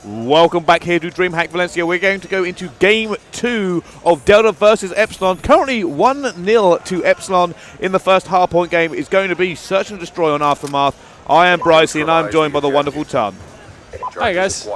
Welcome back here to DreamHack Valencia. We're going to go into Game 2 of Delta versus Epsilon. Currently 1-0 to Epsilon in the first hardpoint game. It's going to be Search and Destroy on Aftermath. I am Brycey and I'm joined by the wonderful Ton. Hi guys.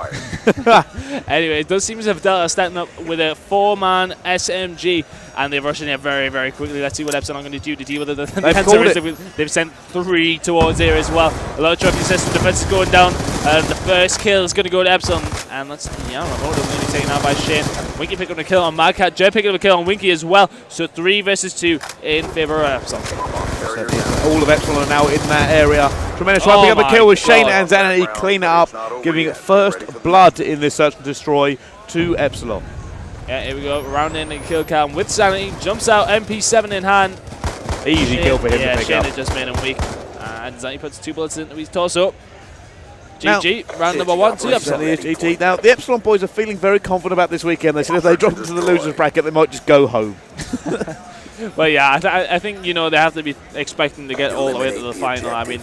Anyway, it does seem as if Delta are starting up with a 4-man SMG and they're rushing it very, very quickly. Let's see what Epsilon are going to do to deal with it. They've sent 3 towards here as well. A lot of trophy system defense is going down. The first kill is going to go to Epsilon. And that's, yeah, I don't know, they're going to be taken out by Shane. Winky picking up a kill on Madcat. Jed picking up a kill on Winky as well. So 3 versus 2 in favour of Epsilon. All of Epsilon are now in that area. Tremendous try to pick up a kill with Shane and Zanity. Clean it up, giving it first blood in this Search and Destroy to Epsilon. Yeah, here we go. Rounding and kill cam with Zanity. Jumps out, MP7 in hand. Easy kill for him to pick Shane up. had just made him weak. And Zanity puts 2 bullets into his torso. GG, round number 1 to Epsilon. Now, the Epsilon boys are feeling very confident about this weekend. They said if they drop into the losers bracket, they might just go home. Well, yeah, I think, you know, they have to be expecting to get all the way to the final. I mean,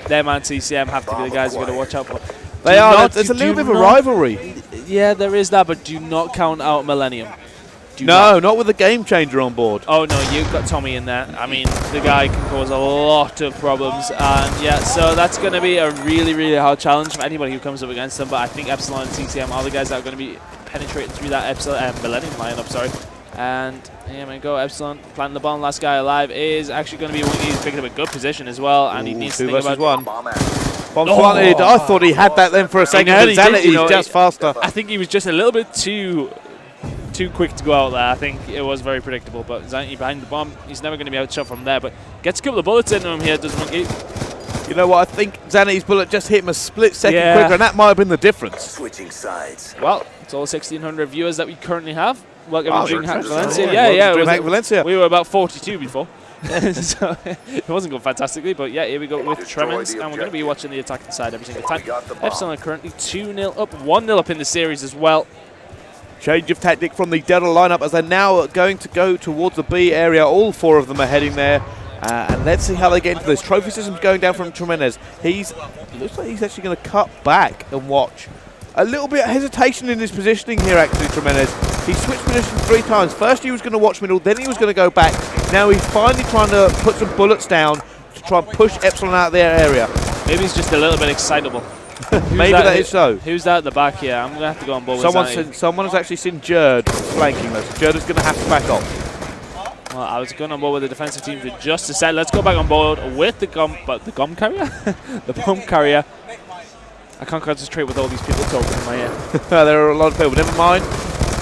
them and TCM have to be the guys you're going to watch out for. They are. There's a little bit of a rivalry. Yeah, there is that, but do not count out Millennium. No, not with the game changer on board. Oh, no, you've got Tommy in there. I mean, the guy can cause a lot of problems. And, yeah, so that's going to be a really, really hard challenge for anybody who comes up against them. But I think Epsilon and TCM are the guys that are going to be penetrating through that Millennium lineup, sorry. And here we go, Epsilon planting the bomb. Last guy alive is actually going to be Winky. He's picking up a good position as well, and he needs to think about 2 versus 1. Bomb planted. I thought he had that then for a second. Zanity's just faster. I think he was just a little bit too quick to go out there. I think it was very predictable, but Zanity behind the bomb, he's never going to be outshot from there. But gets a couple of bullets into him here, does Winky. You know what? I think Zanity's bullet just hit him a split second quicker, and that might have been the difference. Switching sides. Well, it's all 1,600 viewers that we currently have. Welcome to DreamHack Valencia. DreamHack Valencia. We were about 42 before. So it wasn't going fantastically, but yeah, here we go with Tremens, and we're going to be watching the attacking side every single time. Epsilon are currently 2-0 up, 1-0 up in the series as well. Change of tactic from the Delta lineup as they're now going to go towards the B area. All 4 of them are heading there. And let's see how they get into this. Trophy system's going down from Tremendous. Looks like he's actually going to cut back and watch. A little bit of hesitation in his positioning here, actually, Tremendous. He switched position 3 times. First he was going to watch middle, then he was going to go back. Now he's finally trying to put some bullets down to try and push Epsilon out of their area. Maybe he's just a little bit excitable. Maybe that is so. Who's that at the back here? I'm going to have to go on board with Someone has actually seen Jerd flanking us. Jerd is going to have to back off. Well, I was going on board with the defensive team for just a sec. Let's go back on board with the gum carrier? The bomb carrier. I can't concentrate with all these people talking in my ear. There are a lot of people. Never mind.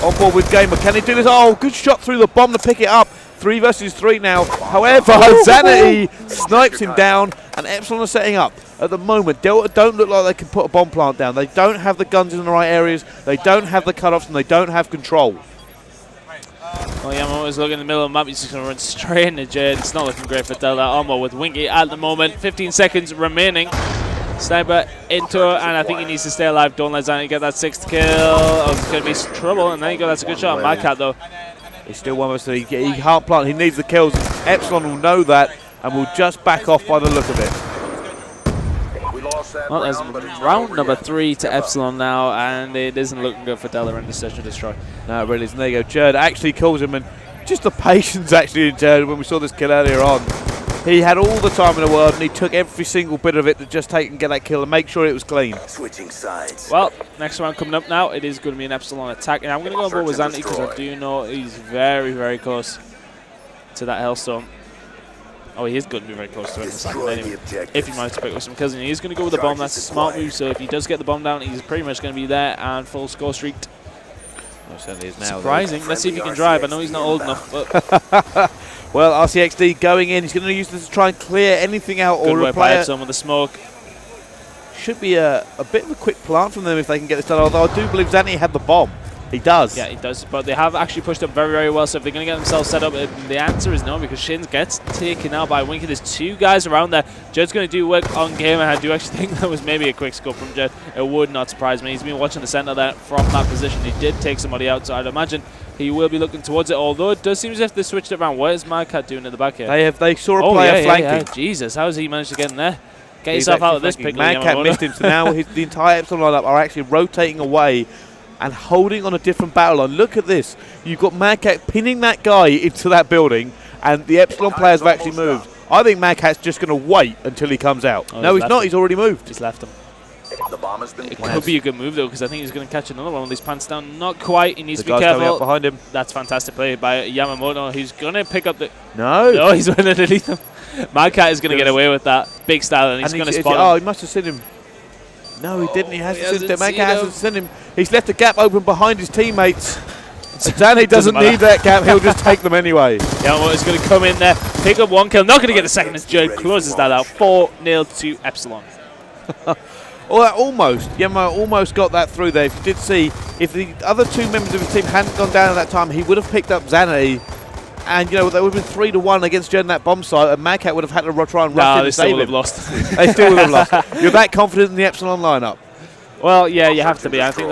On board with Gamer. Can he do this? Oh, good shot through the bomb to pick it up. 3 versus 3 now. However, Zanity snipes him down, and Epsilon are setting up. At the moment, Delta don't look like they can put a bomb plant down. They don't have the guns in the right areas. They don't have the cutoffs, and they don't have control. Well, yeah, I'm always looking in the middle of the map. He's just going to run straight into Jade. It's not looking great for Delta. Armor with Winky at the moment. 15 seconds remaining. Sniper into it, and I think he needs to stay alive. Don't let Zanity get that 6th kill. Oh, it's going to be trouble, and there you go. That's a good shot on Madcat, though. He's still 1 versus 3. He can't plant. He needs the kills. Epsilon will know that and will just back off by the look of it. Well, there's round number 3 to Epsilon now, and it isn't looking good for Delta in the Search and Destroy. No, it really isn't. There you go. Jerd actually calls him, and just the patience actually in Jerd when we saw this kill earlier on. He had all the time in the world, and he took every single bit of it to just take and get that kill and make sure it was clean. Switching sides. Well, next round coming up now, it is going to be an Epsilon attack, and I'm going to go on board with Zanity because I do know he's very, very close to that Hellstorm. Oh, he is going to be very close to it in a second anyway, if he managed to pick up some kills. And he's going to go with the bomb. That's a smart move, so if he does get the bomb down, he's pretty much going to be there and full score streaked. Well, certainly is now. Surprising. Let's see if he can drive. I know he's not old enough, but... Well, RCXD going in. He's going to use this to try and clear anything out or replay some of the smoke. Should be a bit of a quick plant from them if they can get this done. Although I do believe Zanity had the bomb. He does. Yeah, he does. But they have actually pushed up very, very well. So if they're going to get themselves set up, the answer is no, because Shins gets taken out by Winky. There's 2 guys around there. Jed's going to do work on Gamer. I do actually think that was maybe a quick scope from Jed. It would not surprise me. He's been watching the center there from that position. He did take somebody out, so I'd imagine he will be looking towards it. Although it does seem as if they switched it around. What is Madcat doing in the back here? They saw a player flanking. Yeah. Jesus, how has he managed to get in there? Get yourself out of this pickle, Mad Cat Yamamoto. missed him, so now the entire Epsilon lineup are actually rotating away and holding on a different battle line. Look at this. You've got Mad Cat pinning that guy into that building, and the Epsilon players have actually moved. I think Mad Cat's just going to wait until he comes out. Oh, no, he's not. He's already moved. He's left him. The bomb has been It planted. could be a good move, though, because I think he's going to catch another one with these pants down. Not quite. He needs The to be guy's coming up careful. behind him. That's fantastic play by Yamamoto. He's going to pick up the... No. No, he's running underneath him. Mad Cat is going to get away with that. Big style, and he's going to spot him. Oh, he must have seen him. No, he didn't. He hasn't seen him. Mad Cat him. hasn't seen him. He's left a gap open behind his teammates. Danny doesn't matter. need that gap. He'll just take them anyway. Yamamoto's going to come in there, pick up one kill. Not going to get the second as Jerd closes that out. 4-0 to Epsilon. Well, almost. Yamamoto almost got that through there. If you did see, if the other two members of his team hadn't gone down at that time, he would have picked up Zanity. And, you know, they would have been 3-1 against Jerd in that bomb site, and Mad Cat would have had to try and rush in they to still save would have him. lost. They still would have lost. You're that confident in the Epsilon lineup? Well, yeah, you have to be. I think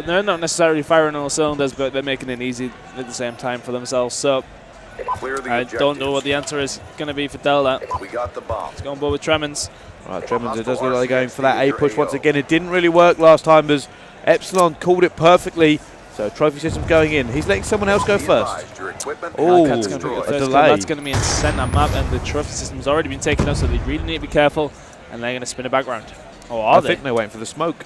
they're not necessarily firing on all cylinders, but they're making it easy at the same time for themselves. So I don't know what the answer is going to be for Delta. We got the bomb. Let's go on board with Tremens. Right, Tremens, it does look like they're going for that A push once again. It didn't really work last time, as Epsilon called it perfectly. So trophy system going in. He's letting someone else go first. Oh, That's going to be the a first delay. That's going to be in center map, and the trophy system's already been taken out, so they really need to be careful, and they're going to spin it back round. Oh, I are they? think they're waiting for the smoke.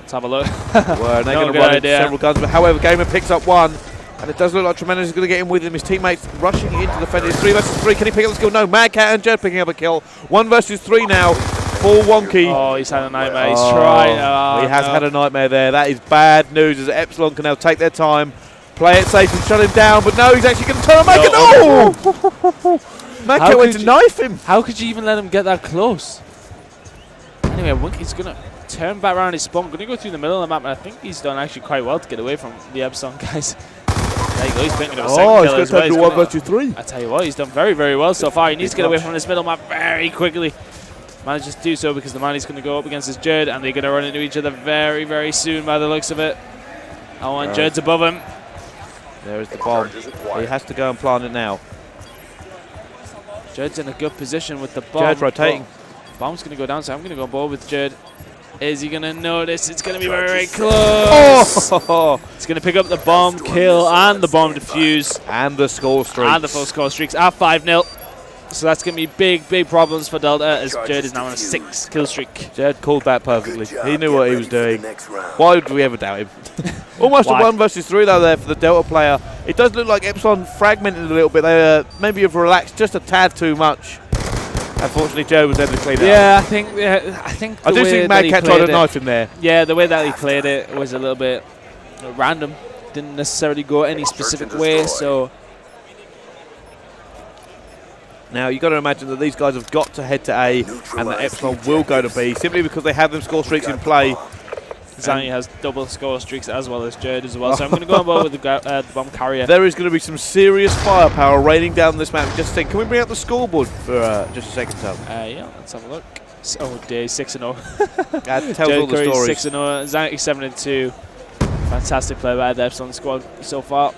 Let's have a look. Well, they're going to run into several guns, but however, Gamer picks up one, and it does look like Tremendous is going to get in with him. His teammates rushing into the fence. It's 3 versus 3. Can he pick up the kill? No. Mad Cat and Jerd picking up a kill. 1 versus 3 now for Wonky. Oh, he's had a nightmare. He's tried. Oh, he has had a nightmare there. That is bad news, as Epsilon can now take their time, play it safe and shut him down. But no, he's actually going to turn and make it. Oh! Mad Cat went to knife him. How could you even let him get that close? Anyway, Wonky's going to turn back around his spawn. Going to go through the middle of the map, and I think he's done actually quite well to get away from the Epsilon guys. There you go, he's picking up a second kill he's as going to well. turn to 1 versus 3. I tell you what, he's done very, very well so far. He needs to get away from this middle map very quickly. Manages to do so because the man is going to go up against his Jerd, and they're going to run into each other very, very soon by the looks of it. Oh, and Jerd's above him. There is the bomb. He has to go and plant it now. Jerd's in a good position with the bomb. Jerd's rotating. Bomb's going to go down, so I'm going to go on board with Jerd. Is he going to notice? It's going to be very, very close. Oh! It's going to pick up the bomb kill and the bomb defuse. And the score streak. And the full score streaks at 5-0. So that's going to be big, big problems for Delta, as Jerd is now on a 6 kill streak. Jerd called that perfectly. He knew what he was doing. Why would we ever doubt him? Almost a 1 versus 3 though there for the Delta player. It does look like Epsilon fragmented a little bit. They maybe have relaxed just a tad too much. Unfortunately, Joe was there to clean it up. Yeah, I think. I do think Mad Cat tried to knife him there. Yeah, the way that he played it was a little bit random. Didn't necessarily go any specific way. So now you've got to imagine that these guys have got to head to A, and that Epsilon will go to B simply because they have them score streaks in play. Zanny has double score streaks as well as Jerd as well. So I'm going to go on board with the bomb carrier. There is going to be some serious firepower raining down this map. Just think, can we bring up the scoreboard for just a second, Tom? Yeah, let's have a look. Oh, day 6-0. That tells all the stories. 6-0. Zanny 7-2. Fantastic play by the Epsilon squad so far.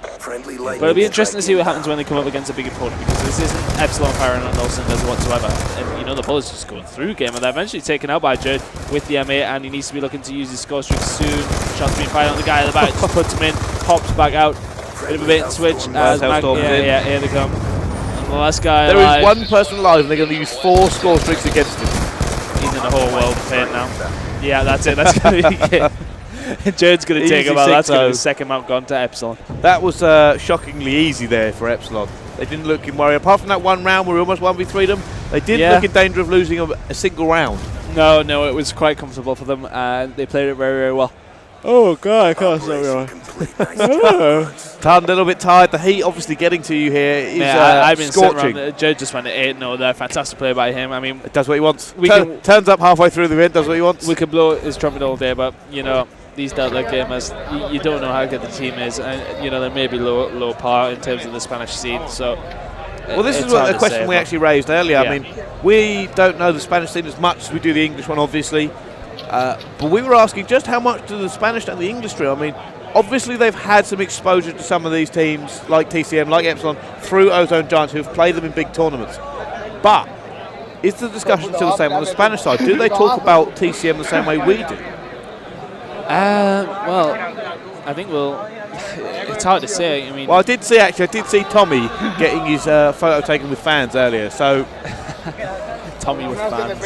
But it'll be interesting to see what happens when they come up against a big opponent, because this isn't Epsilon firing on all cylinders whatsoever. And you know, the bullet's just going through game, and they're eventually taken out by Jerd with the M8, and he needs to be looking to use his score streak soon. Shots being fired on the guy at the back, just puts him in, pops back out. Bit of a bait and switch as yeah, here they come. And the last guy There alive. is one person alive, and they're going to use 4 score streaks against him. He's in the whole world of pain now. Yeah, that's it. That's going to be it. Jerd's going to take him out. That's going to be the second map gone to Epsilon. That was shockingly easy there for Epsilon. They didn't look in worry. Apart from that one round where we almost 1v3'd them, they didn't look in danger of losing a single round. No, it was quite comfortable for them. They played it very, very well. Oh, God, I can't stop. Turned a little bit tired. The heat obviously getting to you here is I've been scorching. Jerd just went at 8-0 there. Fantastic play by him. I mean, it does what he wants. Turns up halfway through the event, does what he wants. We could blow his trumpet all day, but, you know, these Delta gamers, you don't know how good the team is, and you know, there may be low power in terms of the Spanish scene. So, well, this is a question we actually raised earlier. Yeah. I mean, we don't know the Spanish scene as much as we do the English one, obviously. But we were asking just how much do the Spanish and the English do. I mean, obviously they've had some exposure to some of these teams, like TCM, like Epsilon, through Ozone Giants, who've played them in big tournaments. But is the discussion still the same on the Spanish side? Do they talk about TCM the same way we do? Well, I think it's hard to say. I mean, well, I did see Tommy getting his photo taken with fans earlier. So Tommy with fans.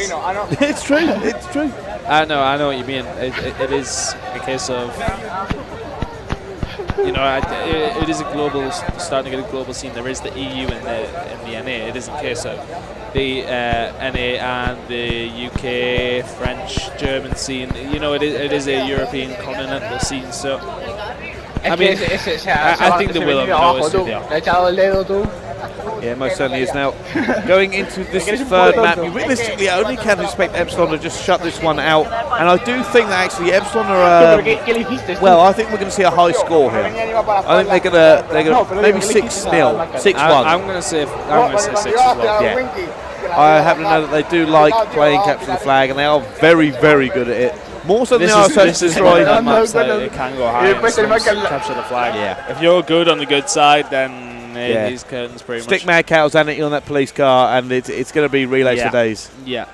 it's true. It's true. I know what you mean. It is a case of, you know, it is a global, starting to get a global scene. There is the EU and the NA. It is a case of the NA and the UK, French, German scene. You know, it is a European continental scene. So, I mean, I think they will know as who they are. Yeah, most certainly is. Now, going into this third map, you realistically only can expect Epsilon to just shut this one out. And I do think that actually Epsilon are, well, I think we're going to see a high score here. I think they're gonna maybe 6-0, 6-1. I'm going to say 6 as well. Yeah. I happen to know that they do like playing capture the flag, and they are very, very good at it. More so than they are this is one of the maps that it can go high and capture the flag. Yeah. If you're good on the good side, then these curtains pretty much. Stick mad cows and it on that police car, and it's going to be relays for days. Yeah,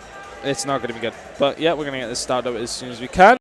it's not going to be good. But yeah, we're going to get this started up as soon as we can.